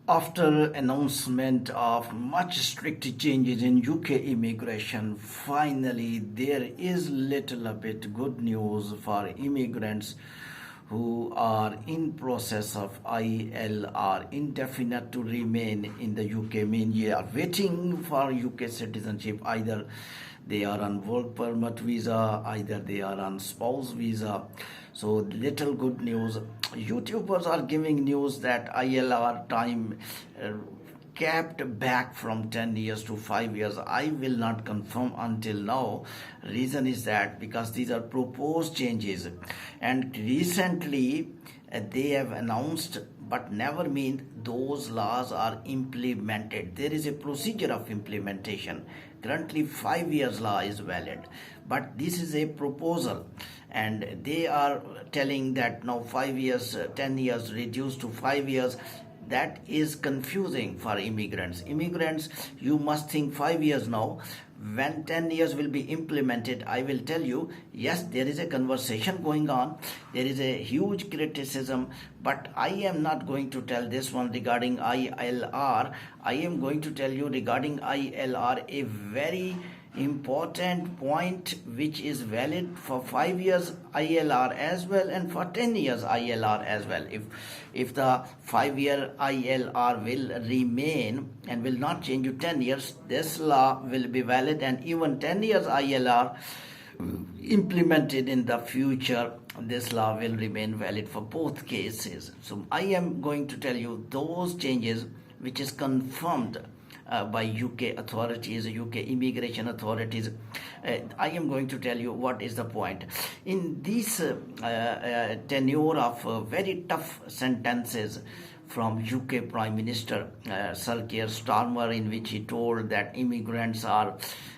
After announcement of much strict changes in UK immigration, finally there is little a bit good news for immigrants who are in process of ILR, indefinite to remain in the UK. Mean are waiting for UK citizenship. Either they are on work permit visa, either they are on spouse visa. So little good news. YouTubers are giving news that ILR time capped back from 10 years to 5 years. I will not confirm until now. Reason is that because these are proposed changes, and recently they have announced but never mean those laws are implemented. There is a procedure of implementation. Currently 5 years law is valid, but this is a proposal, and they are telling that now 5 years 10 years reduced to 5 years. That is confusing for immigrants. You must think 5 years now. When 10 years will be implemented, I will tell you, yes, there is a conversation going on, there is a huge criticism, but I am not going to tell this one regarding ILR. I am going to tell you regarding ILR a very important point which is valid for 5 years ILR as well and for 10 years ILR as well. If the 5-year ILR will remain and will not change to 10 years, this law will be valid, and even 10 years ILR implemented in the future, this law will remain valid for both cases. So I am going to tell you those changes which is confirmed by UK authorities, UK immigration authorities. I am going to tell you what is the point. In this tenure of very tough sentences from UK Prime Minister Sir Keir Starmer, in which he told that immigrants are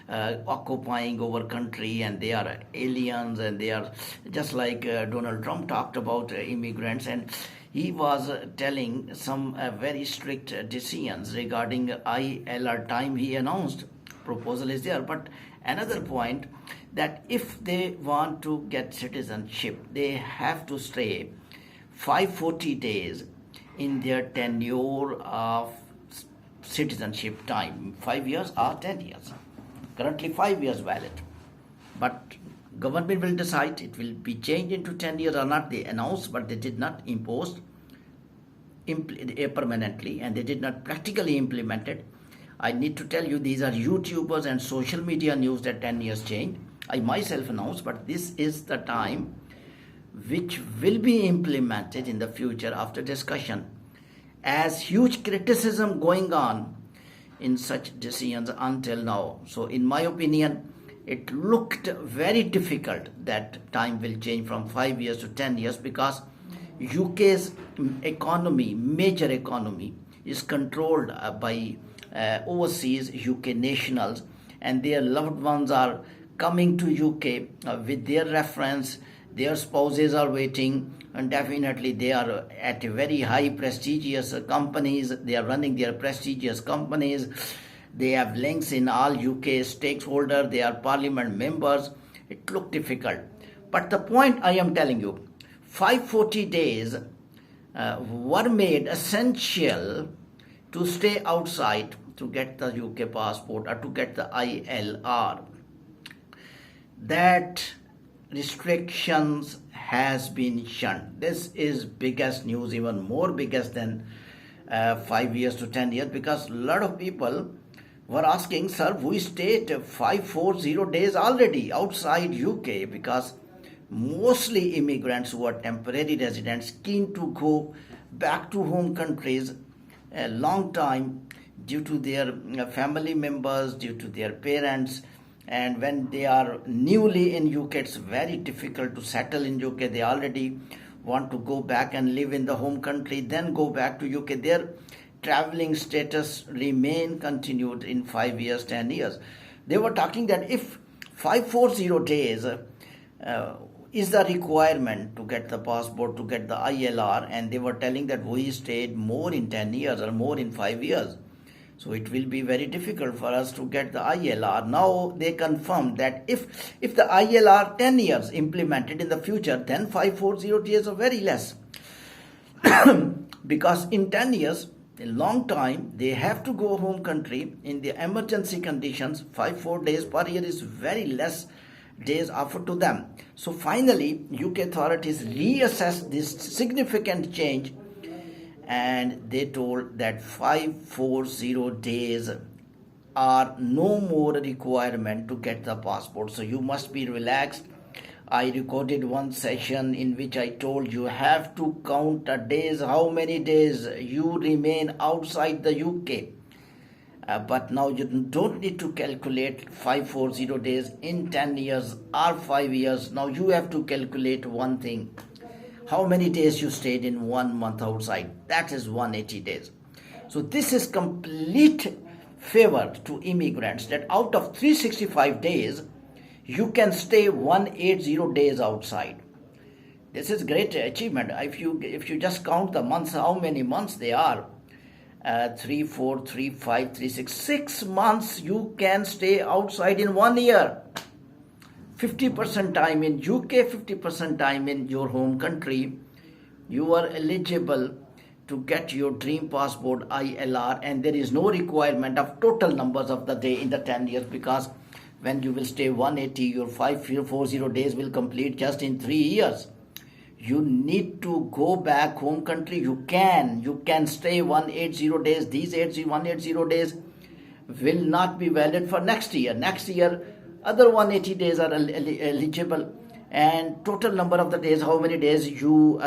occupying our country and they are aliens, and they are just like Donald Trump talked about immigrants, and he was telling some very strict decisions regarding ILR time. He announced proposal is there, but another point that if they want to get citizenship, they have to stay 540 days in their tenure of citizenship time, 5 years or 10 years. Currently 5 years valid, but government will decide it will be changed into 10 years or not. They announced, but they did not impose permanently, and they did not practically implement it. I need to tell you, these are YouTubers and social media news that 10 years change. I myself announced, but this is the time which will be implemented in the future after discussion, as huge criticism going on in such decisions until now. So in my opinion, it looked very difficult that time will change from 5 years to 10 years, because UK's economy, major economy, is controlled by overseas UK nationals, and their loved ones are coming to UK with their reference. Their spouses are waiting, and definitely they are at a very high prestigious companies. They are running their prestigious companies. They have links in all UK stakeholders. They are parliament members. It looked difficult. But the point I am telling you, 540 days were made essential to stay outside to get the UK passport or to get the ILR. That restrictions has been shunned. This is biggest news, even more biggest than 5 years to 10 years, because a lot of people were asking, sir, we stayed 540 days already outside UK, because mostly immigrants who are temporary residents keen to go back to home countries a long time due to their family members, due to their parents. And when they are newly in UK, it's very difficult to settle in UK. They already want to go back and live in the home country, then go back to UK. Their traveling status remain continued in 5 years, 10 years. They were talking that if 540 days is the requirement to get the passport, to get the ILR, and they were telling that we stayed more in 10 years or more in 5 years. So it will be very difficult for us to get the ILR. Now they confirmed that if the ILR 10 years implemented in the future, then 540 days are very less. Because in 10 years, a long time. They have to go home country in the emergency conditions. 4 days per year is very less days offered to them. So finally, UK authorities reassessed this significant change, and they told that 540 days are no more requirement to get the passport. So you must be relaxed. I recorded one session in which I told you have to count the days, how many days you remain outside the UK. But now you don't need to calculate 540 days in 10 years or 5 years. Now you have to calculate one thing. How many days you stayed in 1 month outside? That is 180 days. So this is complete favor to immigrants, that out of 365 days, you can stay 180 days outside. This is great achievement. If you just count the months, how many months they are? 3, 4, 3, 5, 3, 6. 6 months you can stay outside in 1 year. 50% time in UK, 50% time in your home country. You are eligible to get your dream passport ILR, and there is no requirement of total numbers of the day in the 10 years, because when you will stay 180, your 540 days will complete just in 3 years. You need to go back home country. You can stay 180 days. These 180 days will not be valid for next year. Next year, other 180 days are eligible, and total number of the days, how many days you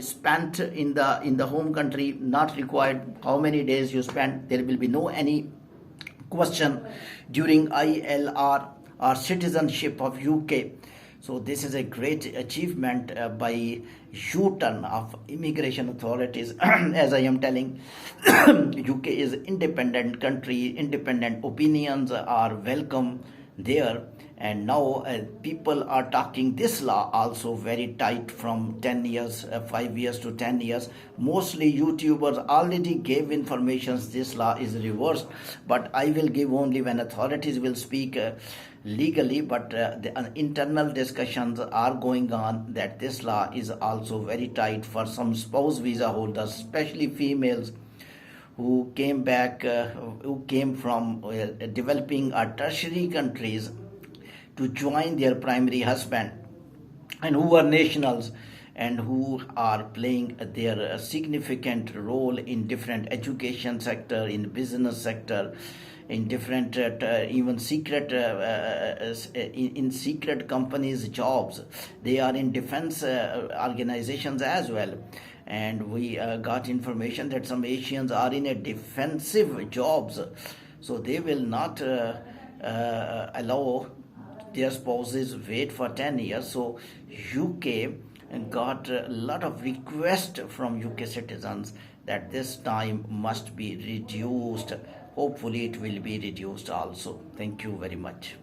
spent in the home country, not required. How many days you spent, there will be no any question during ILR or citizenship of UK. So this is a great achievement by U-turn of immigration authorities. As I am telling, UK is independent country, independent opinions are welcome there. And now people are talking this law also very tight from 10 years, 5 years to 10 years. Mostly YouTubers already gave informations this law is reversed, but I will give only when authorities will speak legally. But the internal discussions are going on that this law is also very tight for some spouse visa holders, especially females who came back, who came from developing or tertiary countries to join their primary husband, and who are nationals and who are playing their significant role in different education sector, in business sector, in different even secret in secret companies jobs. They are in defense organizations as well. And we got information that some Asians are in a defensive jobs, so they will not allow their spouses wait for 10 years. So UK got a lot of requests from UK citizens that this time must be reduced. Hopefully it will be reduced also. Thank you very much.